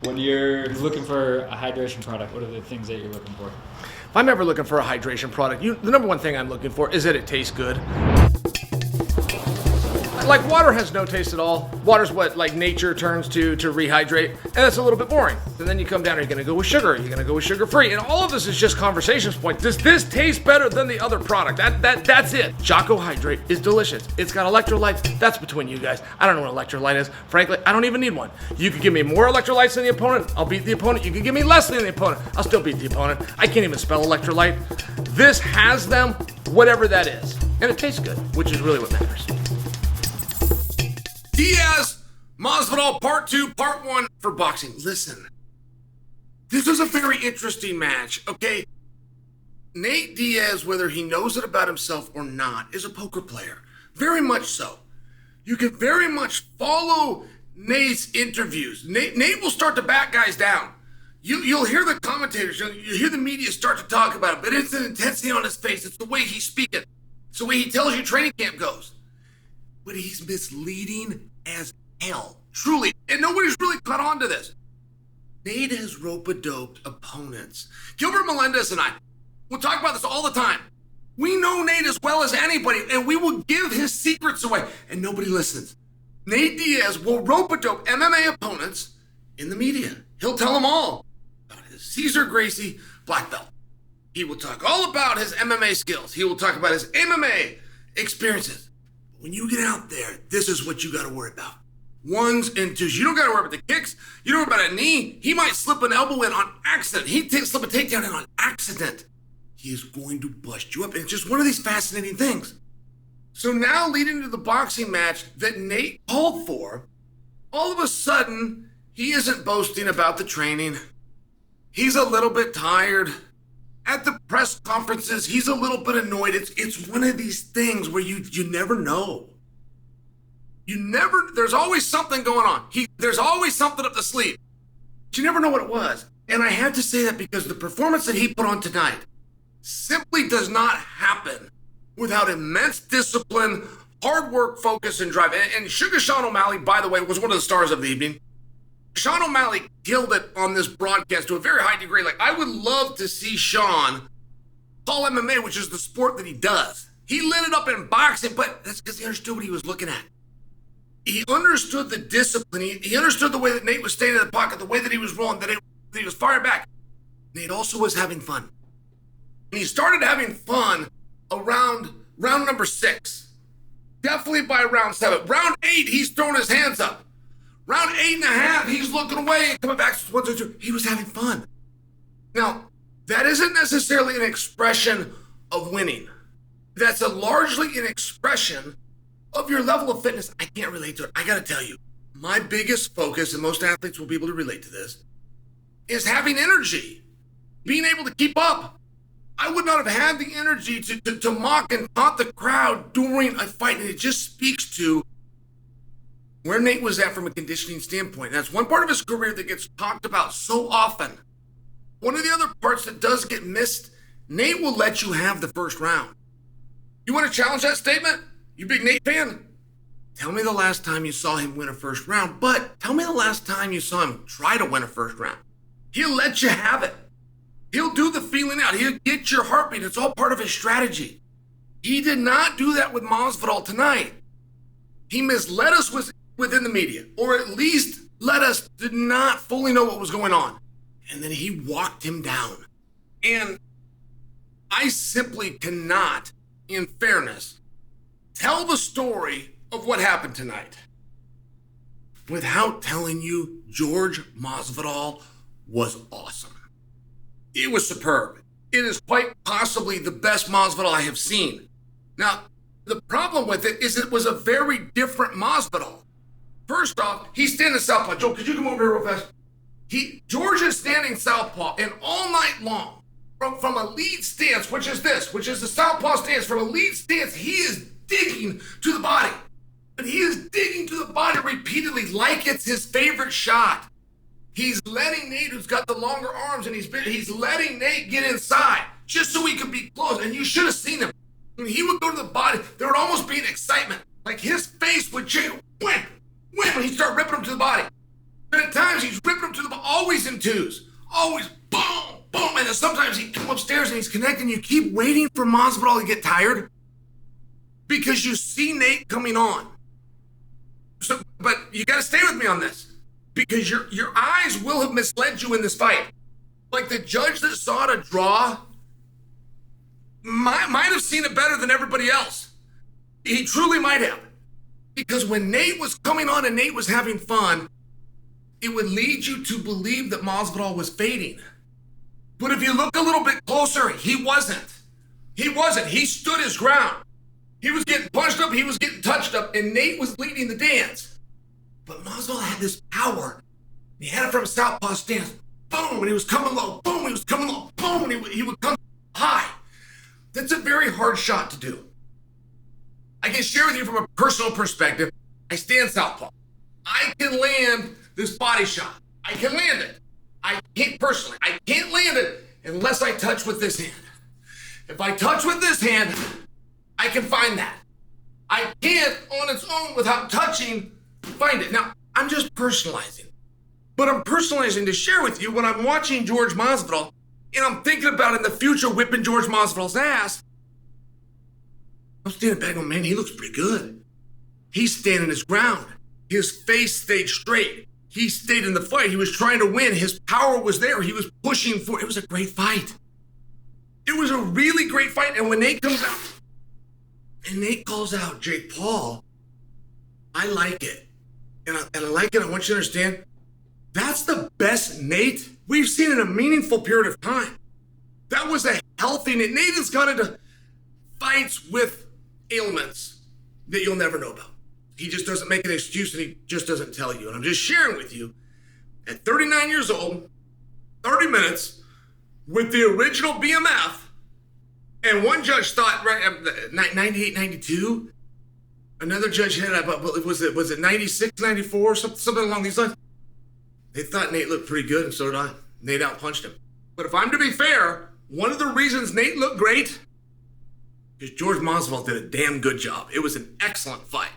When you're looking for a hydration product, what are the things that you're looking for? If I'm ever looking for a hydration product, the number one thing I'm looking for is that it tastes good. Like, water has no taste at all. Water's what, like, nature turns to rehydrate, and that's a little bit boring. And then you come down, are you gonna go with sugar? Are you gonna go with sugar-free? And all of this is just conversations point. Does this taste better than the other product? That's it. Jocko Hydrate is delicious. It's got electrolytes. That's between you guys. I don't know what electrolyte is. Frankly, I don't even need one. You could give me more electrolytes than the opponent, I'll beat the opponent. You could give me less than the opponent, I'll still beat the opponent. I can't even spell electrolyte. This has them, whatever that is. And it tastes good, which is really what matters. Diaz, Masvidal, part 2, part 1 for boxing. Listen, this was a very interesting match, okay? Nate Diaz, whether he knows it about himself or not, is a poker player. Very much so. You can very much follow Nate's interviews. Nate will start to back guys down. You'll hear the commentators, you'll hear the media start to talk about it, but it's the intensity on his face. It's the way he's speaking. It's the way he tells you training camp goes. But he's misleading as hell. Truly. And nobody's really caught on to this. Nate has rope-a-doped opponents. Gilbert Melendez and I, we'll talk about this all the time. We know Nate as well as anybody, and we will give his secrets away, and nobody listens. Nate Diaz will rope-a-dope MMA opponents in the media. He'll tell them all about his Cesar Gracie black belt. He will talk all about his MMA skills. He will talk about his MMA experiences. When you get out there, this is what you got to worry about. Ones and twos. You don't got to worry about the kicks. You don't worry about a knee. He might slip an elbow in on accident. He'd slip a takedown in on accident. He is going to bust you up. And it's just one of these fascinating things. So now, leading to the boxing match that Nate called for, all of a sudden, he isn't boasting about the training. He's a little bit tired. At the press conferences, he's a little bit annoyed. It's one of these things where you never know. There's always something going on. There's always something up the sleeve. But you never know what it was. And I have to say that because the performance that he put on tonight simply does not happen without immense discipline, hard work, focus, and drive. And Sugar Sean O'Malley, by the way, was one of the stars of the evening. Sean O'Malley killed it on this broadcast to a very high degree. Like, I would love to see Sean call MMA, which is the sport that he does. He lit it up in boxing, but that's because he understood what he was looking at. He understood the discipline. He understood the way that Nate was staying in the pocket, the way that he was rolling, that he was firing back. Nate also was having fun. And he started having fun around round number 6. Definitely by round 7. Round 8, he's throwing his hands up. Round 8.5, he's looking away and coming back. 1, 2, 3. He was having fun. Now, that isn't necessarily an expression of winning. That's largely an expression of your level of fitness. I can't relate to it. I gotta tell you, my biggest focus, and most athletes will be able to relate to this, is having energy, being able to keep up. I would not have had the energy to mock and taunt the crowd during a fight, and it just speaks to where Nate was at from a conditioning standpoint. And that's one part of his career that gets talked about so often. One of the other parts that does get missed, Nate will let you have the first round. You want to challenge that statement? You big Nate fan? Tell me the last time you saw him win a first round, but tell me the last time you saw him try to win a first round. He'll let you have it. He'll do the feeling out. He'll get your heartbeat. It's all part of his strategy. He did not do that with Masvidal tonight. He misled us within the media, or at least let us did not fully know what was going on. And then he walked him down. And I simply cannot, in fairness, tell the story of what happened tonight without telling you Jorge Masvidal was awesome. It was superb. It is quite possibly the best Masvidal I have seen. Now, the problem with it is it was a very different Masvidal. First off, he's standing southpaw. Joe, could you come over here real fast? George is standing southpaw, and all night long, from a lead stance, which is the southpaw stance, from a lead stance, he is digging to the body. But he is digging to the body repeatedly like it's his favorite shot. He's letting Nate, who's got the longer arms, and he's letting Nate get inside just so he could be close. And you should have seen him. When he would go to the body, there would almost be an excitement. Like his face would change. When he started ripping him to the body. Then at times he's ripping him to the, always in twos. Always boom, boom. And then sometimes he comes upstairs and he's connecting. You keep waiting for Masvidal to get tired because you see Nate coming on. So, but you got to stay with me on this because your eyes will have misled you in this fight. Like the judge that saw it a draw might have seen it better than everybody else. He truly might have. Because when Nate was coming on and Nate was having fun, it would lead you to believe that Masvidal was fading. But if you look a little bit closer, he wasn't. He wasn't. He stood his ground. He was getting punched up, he was getting touched up, and Nate was leading the dance. But Masvidal had this power. He had it from a southpaw stance. Boom, and he was coming low. Boom, he was coming low. Boom, and he would come high. That's a very hard shot to do. I can share with you from a personal perspective. I stand southpaw. I can land this body shot. I can land it. I can't land it unless I touch with this hand. If I touch with this hand, I can find that. I can't on its own without touching find it. Now, I'm just personalizing. But I'm personalizing to share with you when I'm watching George Masvidal and I'm thinking about in the future whipping George Masvidal's ass. I'm standing back going, man, he looks pretty good. He's standing his ground. His face stayed straight. He stayed in the fight. He was trying to win. His power was there. He was pushing for it. It was a great fight. It was a really great fight. And when Nate comes out, and Nate calls out Jake Paul, I like it. And I like it. I want you to understand, that's the best Nate we've seen in a meaningful period of time. That was a healthy Nate. Nate has gone into fights with ailments that you'll never know about. He just doesn't make an excuse and he just doesn't tell you. And I'm just sharing with you, at 39 years old, 30 minutes, with the original BMF, and one judge thought, right, 98, 92, another judge had about, was it 96, 94, something along these lines. They thought Nate looked pretty good, and so did I. Nate outpunched him. But if I'm to be fair, one of the reasons Nate looked great is George Masvidal did a damn good job. It was an excellent fight.